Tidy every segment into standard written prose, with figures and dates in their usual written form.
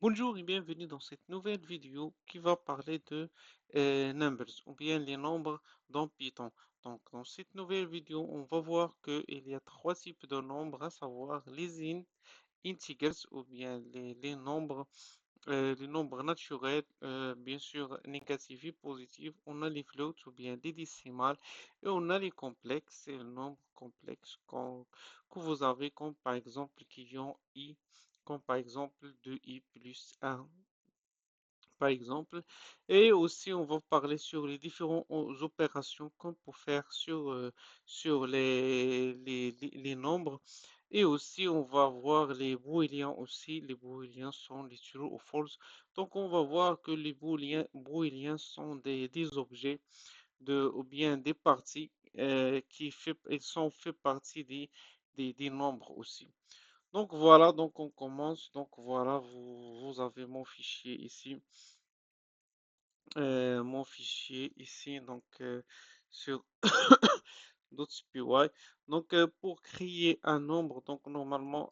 Bonjour et bienvenue dans cette nouvelle vidéo qui va parler de numbers ou bien les nombres dans Python. Donc dans cette nouvelle vidéo, on va voir qu'il y a trois types de nombres, à savoir les integers ou bien les nombres naturels, bien sûr négatifs et positifs. On a les floats ou bien les décimales et on a les complexes, c'est le nombre complexe que vous avez comme par exemple qui ont i, comme par exemple 2i plus 1 par exemple. Et aussi, on va parler sur les différentes opérations qu'on peut faire sur les nombres. Et aussi, on va voir les booléens aussi. Les booléens sont les true ou false. Donc, on va voir que les booléens sont des objets ou bien des parties ils sont fait partie des nombres aussi. Donc voilà, donc on commence. Donc voilà, vous avez mon fichier ici, donc sur .py. Donc pour créer un nombre, donc normalement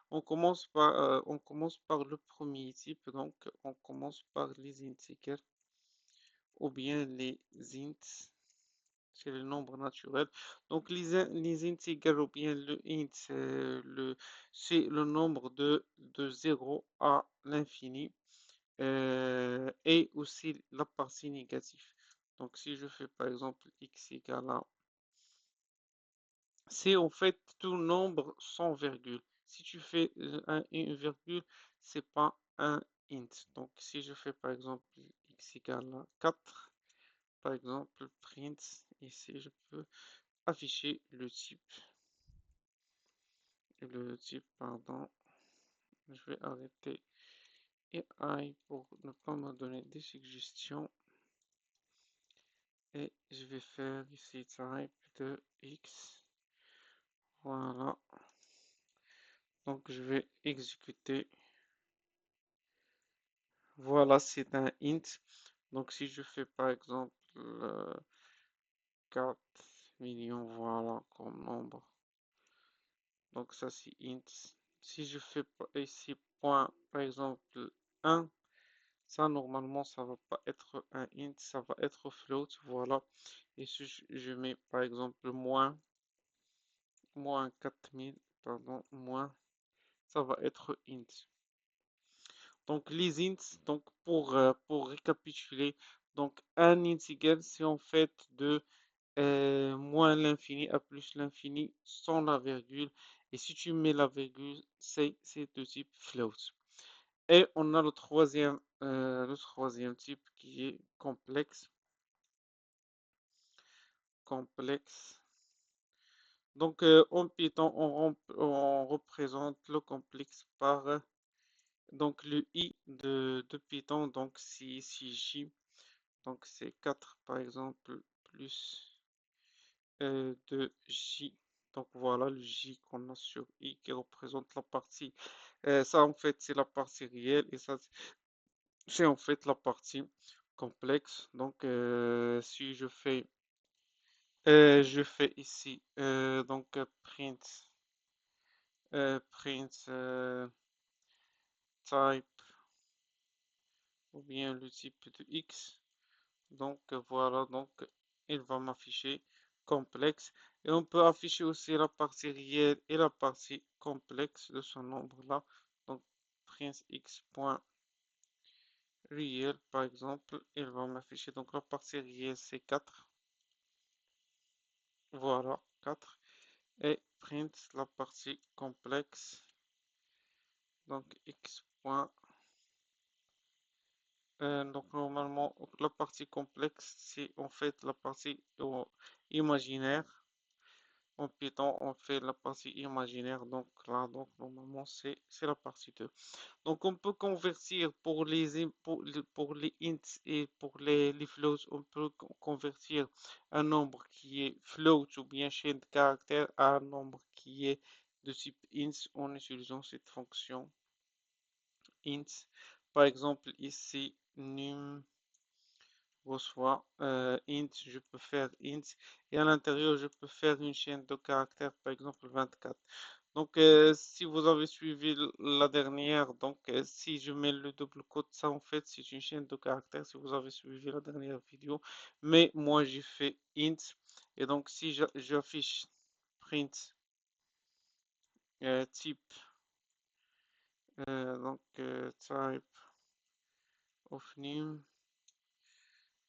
on commence par le premier type, donc on commence par les integers ou bien les ints, c'est le nombre naturel. Donc les integers ou bien le int, c'est le nombre de 0 à l'infini. Et aussi la partie négative. Donc si je fais par exemple x égale à, c'est en fait tout nombre sans virgule. Si tu fais une virgule, c'est pas un int. Donc si je fais par exemple x égale à 4, par exemple print, ici je peux afficher pardon, je vais arrêter AI pour ne pas me donner des suggestions. Et je vais faire ici type de x. Voilà. Donc je vais exécuter. Voilà, c'est un int. Donc si je fais par exemple 4 millions, voilà, comme nombre. Donc ça c'est int. Si je fais ici point, par exemple 1, ça normalement ça va pas être un int, ça va être float, voilà. Et si je mets par exemple moins 4000, pardon, moins, ça va être int. Donc les ints, donc pour récapituler, donc un integer c'est en fait de moins l'infini à plus l'infini sans la virgule. Et si tu mets la virgule, c'est de type float. Et on a le troisième type qui est complexe. Complexe. Donc en Python, on représente le complexe par donc le i de Python, donc si j, donc c'est 4 par exemple, plus de j. Donc voilà le j qu'on a sur i qui représente la partie. Ça en fait c'est la partie réelle et ça c'est en fait la partie complexe. Donc si je fais ici donc print type ou bien le type de x. Donc voilà, donc il va m'afficher complexe. Et on peut afficher aussi la partie réelle et la partie complexe de ce nombre-là. Donc print x.réel par exemple, il va m'afficher donc la partie réelle c'est 4. Voilà, 4. Et print la partie complexe. Donc x. Donc normalement la partie complexe c'est en fait la partie imaginaire. En Python, on fait la partie imaginaire, donc là, donc normalement, c'est la partie 2. Donc, on peut convertir pour les ints et pour les floats, on peut convertir un nombre qui est float ou bien chaîne de caractères à un nombre qui est de type int en utilisant cette fonction int. Par exemple, ici, num reçoit int, je peux faire int et à l'intérieur je peux faire une chaîne de caractères par exemple 24. Donc, si vous avez suivi la dernière, donc si je mets le double quote, ça en fait c'est une chaîne de caractères. Si vous avez suivi la dernière vidéo, mais moi j'ai fait int et donc si j'affiche print type type of name,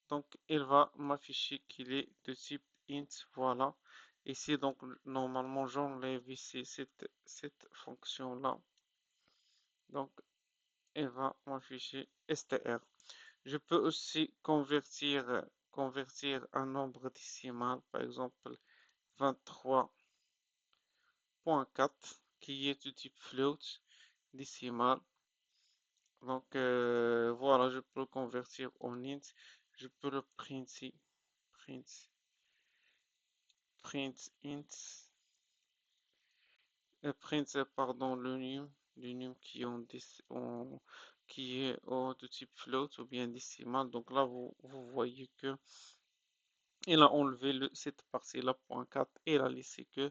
donc il va m'afficher qu'il est de type int, voilà. Ici donc normalement j'enlève ici cette fonction là, donc elle va m'afficher str. Je peux aussi convertir un nombre décimal, par exemple 23.4 qui est de type float décimal. Donc voilà, je peux le convertir en int. Je peux le printer, print, print int, print pardon le num qui est de type float ou bien décimal. Donc là vous voyez que il a enlevé cette partie-là, point 4, et il a laissé que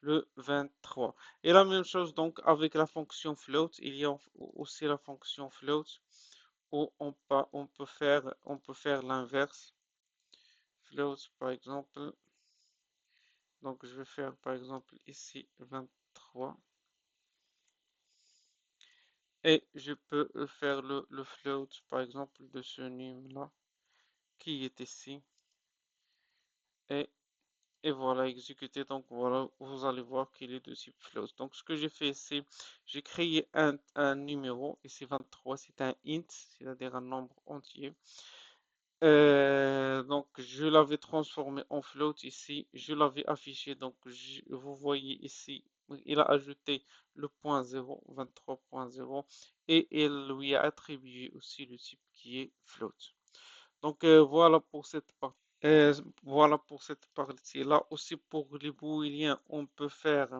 le 23. Et la même chose donc avec la fonction float, il y a aussi la fonction float où on peut faire l'inverse. Float par exemple, donc je vais faire par exemple ici 23 et je peux faire le float par exemple de ce num là qui est ici et et voilà, exécuter. Donc voilà, vous allez voir qu'il est de type float. Donc ce que j'ai fait, c'est j'ai créé un numéro, et c'est 23, c'est un int, c'est-à-dire un nombre entier. Donc je l'avais transformé en float ici, je l'avais affiché, donc vous voyez ici, il a ajouté le point 0, 23.0, et il lui a attribué aussi le type qui est float. Donc voilà pour cette partie. Voilà pour cette partie-là. Aussi pour les booléens, on peut faire,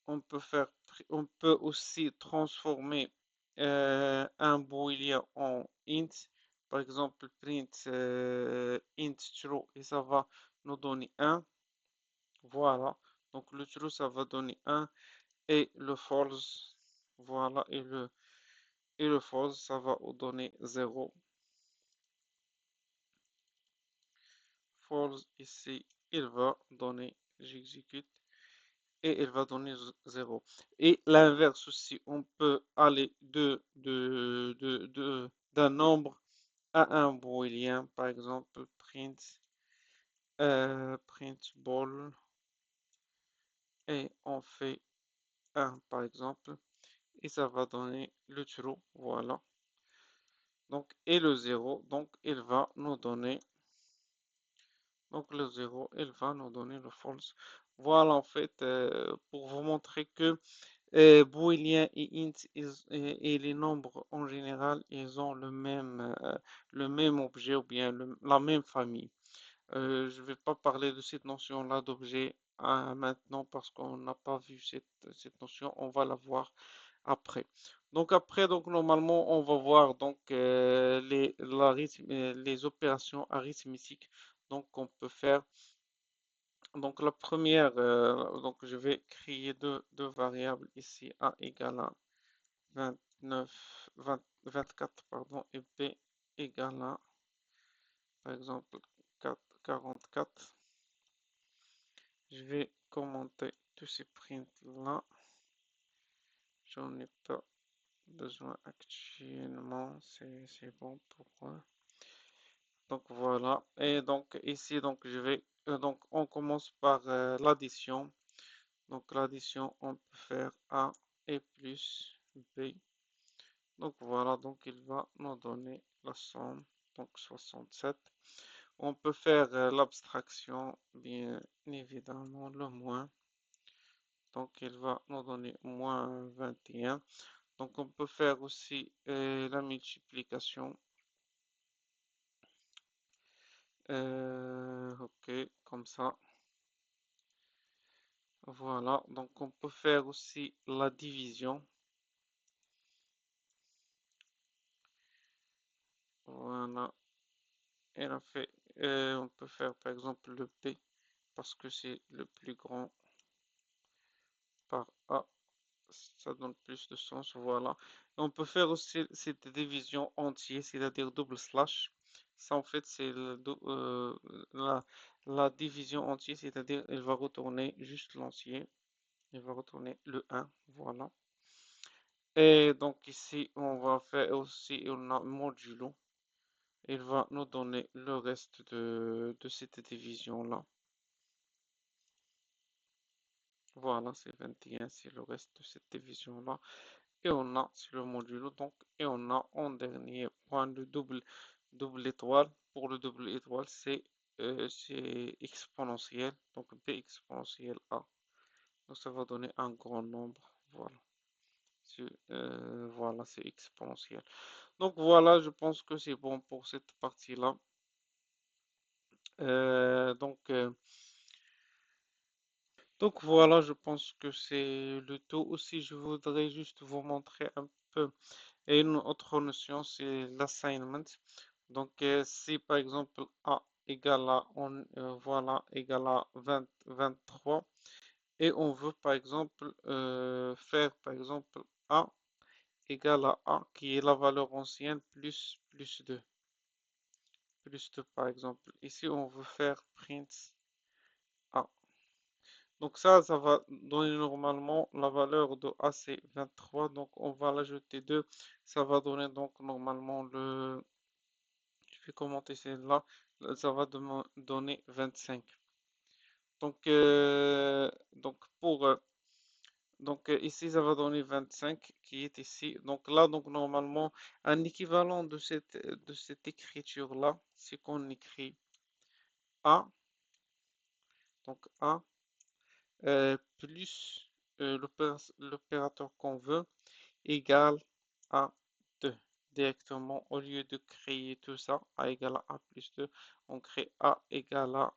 on peut aussi transformer un booléen en int. Par exemple, print int true et ça va nous donner 1. Voilà. Donc le true, ça va donner 1 et le false, voilà, et le false, ça va nous donner 0. False ici, il va donner, j'exécute, et il va donner 0. Et l'inverse aussi, on peut aller d'un nombre à un booléen, par exemple print ball, et on fait 1 par exemple, et ça va donner le true, voilà. Donc, et le 0, donc il va nous donner, donc le 0, il va nous donner le false. Voilà en fait, pour vous montrer que booléen et int et les nombres en général, ils ont le même objet ou bien la même famille. Je ne vais pas parler de cette notion-là d'objet maintenant parce qu'on n'a pas vu cette notion, on va la voir après. Donc après, donc normalement, on va voir donc les opérations arithmétiques donc qu'on peut faire. Donc la première, donc je vais créer deux variables ici, a égale à 29, 20 24 pardon, et b égale à, par exemple, 44. Je vais commenter tous ces prints là. J'en ai pas besoin actuellement, c'est bon pour moi. Donc voilà, et donc ici, donc je vais, donc on commence par l'addition. Donc l'addition, on peut faire A et plus B. Donc voilà, donc il va nous donner la somme, donc 67. On peut faire l'abstraction, bien évidemment, le moins. Donc il va nous donner moins 21. Donc on peut faire aussi la multiplication. Ok, comme ça. Voilà, donc on peut faire aussi la division. Voilà, et on peut faire par exemple le P parce que c'est le plus grand par A, ça donne plus de sens, voilà. Et on peut faire aussi cette division entière, c'est-à-dire double slash. Ça, en fait, c'est la, la division entière, c'est-à-dire elle va retourner juste l'entier. Elle va retourner le 1, voilà. Et donc ici, on va faire aussi, on a modulo. Il va nous donner le reste de cette division-là. Voilà, c'est 21, c'est le reste de cette division-là. Et on a, c'est le modulo, donc, et on a en dernier point le double étoile. Pour le double étoile, c'est exponentiel, donc b exponentiel a. Donc ça va donner un grand nombre, voilà. Voilà, c'est exponentiel. Donc voilà, je pense que c'est bon pour cette partie-là. Euh, donc, euh, donc voilà, je pense que c'est le tout. Aussi, je voudrais juste vous montrer un peu. Et une autre notion, c'est l'assignment. Donc, si par exemple A égale à, voilà, égale à 20, 23, et on veut par exemple faire par exemple A égale à A, qui est la valeur ancienne, plus 2. Plus 2 par exemple. Ici, on veut faire print A. Donc ça va donner normalement la valeur de A, c'est 23. Donc on va l'ajouter 2. Ça va donner donc normalement je vais commenter celle-là. Ça va donner 25. Donc, ici, ça va donner 25 qui est ici. Donc là, donc normalement, un équivalent de cette écriture-là, c'est qu'on écrit A, donc A, plus l'opérateur qu'on veut, égale à 2 directement. Au lieu de créer tout ça, A égale à A plus 2, on crée A égale à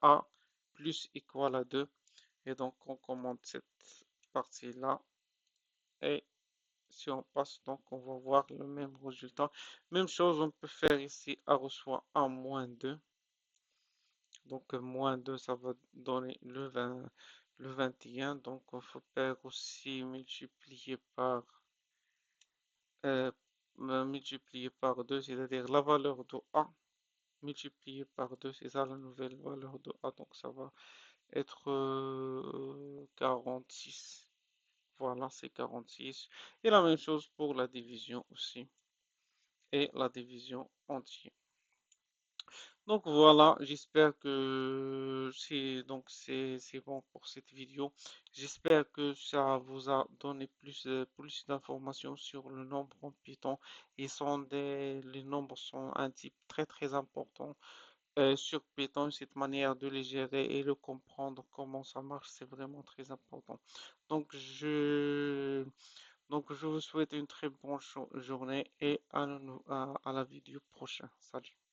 A plus égal à 2. Et donc, on commente cette partie-là. Et si on passe, donc, on va voir le même résultat. Même chose, on peut faire ici A reçoit A moins 2. Donc, moins 2, ça va donner le 21. Donc, on peut faire aussi euh, multiplié par 2, c'est-à-dire la valeur de A multiplié par 2, c'est ça la nouvelle valeur de A. Donc, ça va être 46. Voilà, c'est 46. Et la même chose pour la division aussi. Et la division entière. Donc voilà, j'espère que c'est bon pour cette vidéo. J'espère que ça vous a donné plus d'informations sur le nombre en Python. Les nombres sont un type très très important sur Python. Cette manière de les gérer et de comprendre comment ça marche, c'est vraiment très important. Donc je vous souhaite une très bonne journée et à la vidéo prochaine. Salut.